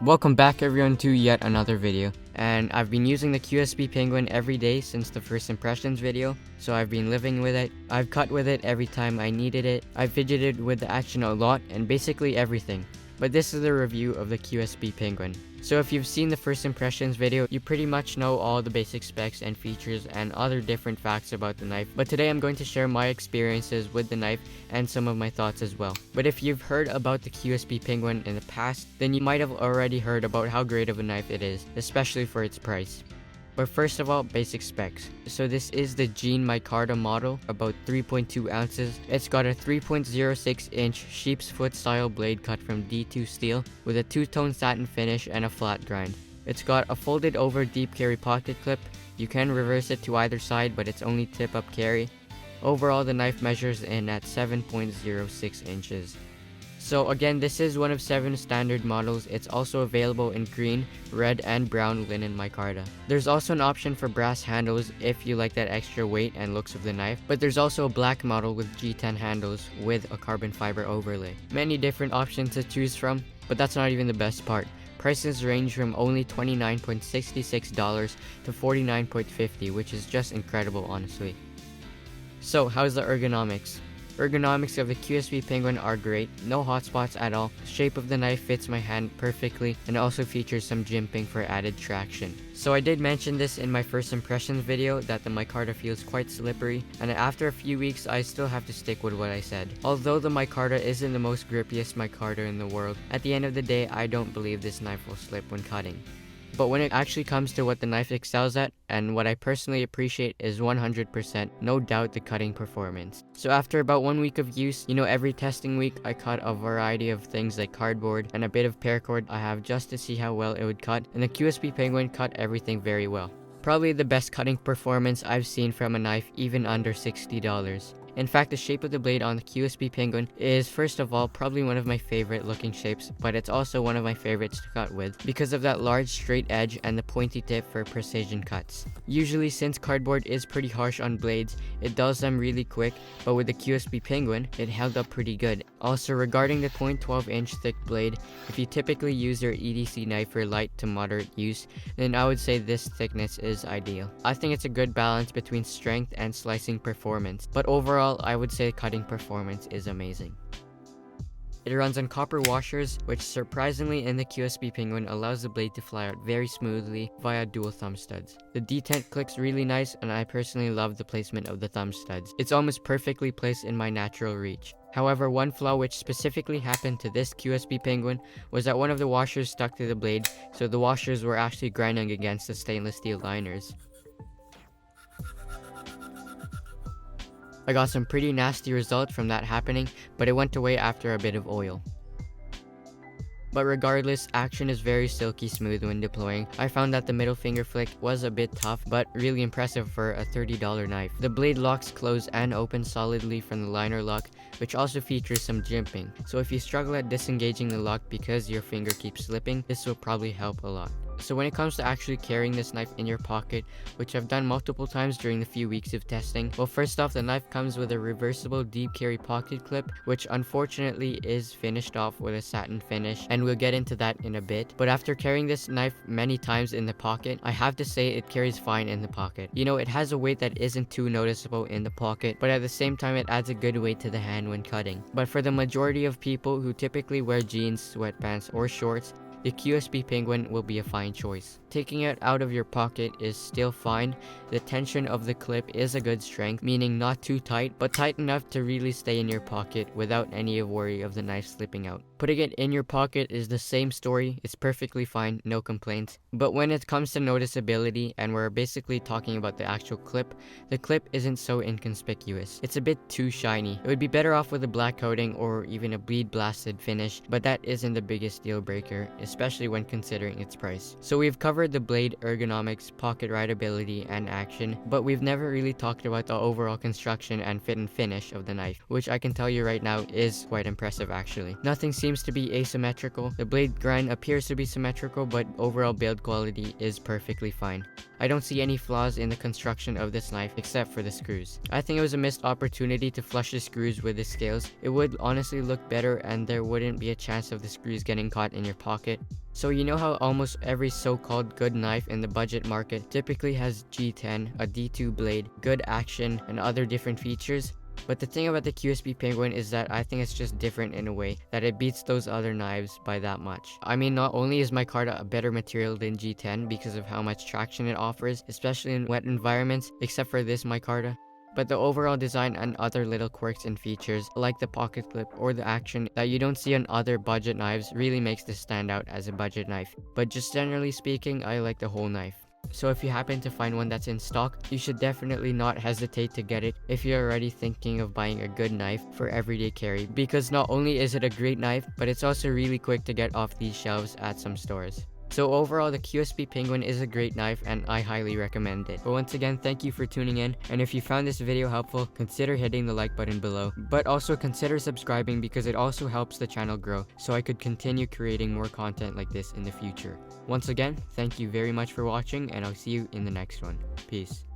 Welcome back everyone to yet another video, and I've been using the QSP Penguin every day since the first impressions video, so I've been living with it. I've cut with it every time I needed it. I've fidgeted with the action a lot and basically everything. But this is a review of the QSP Penguin. So if you've seen the first impressions video, you pretty much know all the basic specs and features and other different facts about the knife. But today I'm going to share my experiences with the knife and some of my thoughts as well. But if you've heard about the QSP Penguin in the past, then you might have already heard about how great of a knife it is, especially for its price. But first of all, basic specs. So this is the Jean micarta model, about 3.2 ounces. It's got a 3.06 inch sheep's foot style blade cut from D2 steel with a two-tone satin finish and a flat grind. It's got a folded over deep carry pocket clip. You can reverse it to either side, but it's only tip up carry. Overall, the knife measures in at 7.06 inches. So again, this is one of 7 standard models. It's also available in green, red, and brown linen micarta. There's also an option for brass handles if you like that extra weight and looks of the knife, but there's also a black model with G10 handles with a carbon fiber overlay. Many different options to choose from, but that's not even the best part. Prices range from only $29.66 to $49.50, which is just incredible, honestly. So how's the ergonomics? Ergonomics of the QSP Penguin are great, no hot spots at all. The shape of the knife fits my hand perfectly and also features some jimping for added traction. So I did mention this in my first impressions video that the micarta feels quite slippery, and after a few weeks I still have to stick with what I said. Although the micarta isn't the most grippiest micarta in the world, at the end of the day I don't believe this knife will slip when cutting. But when it actually comes to what the knife excels at, and what I personally appreciate, is 100%, no doubt, the cutting performance. So after about 1 week of use, every testing week I cut a variety of things like cardboard and a bit of paracord I have just to see how well it would cut, and the QSP Penguin cut everything very well. Probably the best cutting performance I've seen from a knife even under $60. In fact, the shape of the blade on the QSP Penguin is, first of all, probably one of my favorite looking shapes, but it's also one of my favorites to cut with because of that large straight edge and the pointy tip for precision cuts. Usually, since cardboard is pretty harsh on blades, it dulls them really quick, but with the QSP Penguin, it held up pretty good. Also, regarding the 0.12 inch thick blade, if you typically use your EDC knife for light to moderate use, then I would say this thickness is ideal. I think it's a good balance between strength and slicing performance, but overall, I would say cutting performance is amazing. It runs on copper washers, which surprisingly in the QSP Penguin allows the blade to fly out very smoothly via dual thumb studs. The detent clicks really nice, and I personally love the placement of the thumb studs. It's almost perfectly placed in my natural reach. However, one flaw which specifically happened to this QSP Penguin was that one of the washers stuck to the blade, so the washers were actually grinding against the stainless steel liners. I got some pretty nasty results from that happening, but it went away after a bit of oil. But regardless, action is very silky smooth when deploying. I found that the middle finger flick was a bit tough, but really impressive for a $30 knife. The blade locks close and open solidly from the liner lock, which also features some jimping. So if you struggle at disengaging the lock because your finger keeps slipping, this will probably help a lot. So when it comes to actually carrying this knife in your pocket, which I've done multiple times during the few weeks of testing, well, first off, the knife comes with a reversible deep carry pocket clip, which unfortunately is finished off with a satin finish, and we'll get into that in a bit. But after carrying this knife many times in the pocket, I have to say it carries fine in the pocket. It has a weight that isn't too noticeable in the pocket, but at the same time it adds a good weight to the hand when cutting. But for the majority of people who typically wear jeans, sweatpants, or shorts, the QSP Penguin will be a fine choice. Taking it out of your pocket is still fine. The tension of the clip is a good strength, meaning not too tight, but tight enough to really stay in your pocket without any worry of the knife slipping out. Putting it in your pocket is the same story. It's perfectly fine, no complaints. But when it comes to noticeability, and we're basically talking about the actual clip, the clip isn't so inconspicuous. It's a bit too shiny. It would be better off with a black coating or even a bleed blasted finish, but that isn't the biggest deal breaker, especially when considering its price. So we've covered the blade ergonomics, pocket rideability, and action, but we've never really talked about the overall construction and fit and finish of the knife, which I can tell you right now is quite impressive actually. Nothing seems to be asymmetrical. The blade grind appears to be symmetrical, but overall build quality is perfectly fine. I don't see any flaws in the construction of this knife except for the screws. I think it was a missed opportunity to flush the screws with the scales. It would honestly look better and there wouldn't be a chance of the screws getting caught in your pocket. So you know how almost every so-called good knife in the budget market typically has G10, a D2 blade, good action, and other different features? But the thing about the QSP Penguin is that I think it's just different in a way that it beats those other knives by that much. I mean, not only is micarta a better material than G10 because of how much traction it offers, especially in wet environments, except for this micarta, but the overall design and other little quirks and features like the pocket clip or the action that you don't see on other budget knives really makes this stand out as a budget knife. But just generally speaking, I like the whole knife. So if you happen to find one that's in stock, you should definitely not hesitate to get it if you're already thinking of buying a good knife for everyday carry, because not only is it a great knife, but it's also really quick to get off these shelves at some stores. So overall, the QSP Penguin is a great knife and I highly recommend it. But once again, thank you for tuning in, and if you found this video helpful, consider hitting the like button below. But also consider subscribing because it also helps the channel grow so I could continue creating more content like this in the future. Once again, thank you very much for watching and I'll see you in the next one. Peace.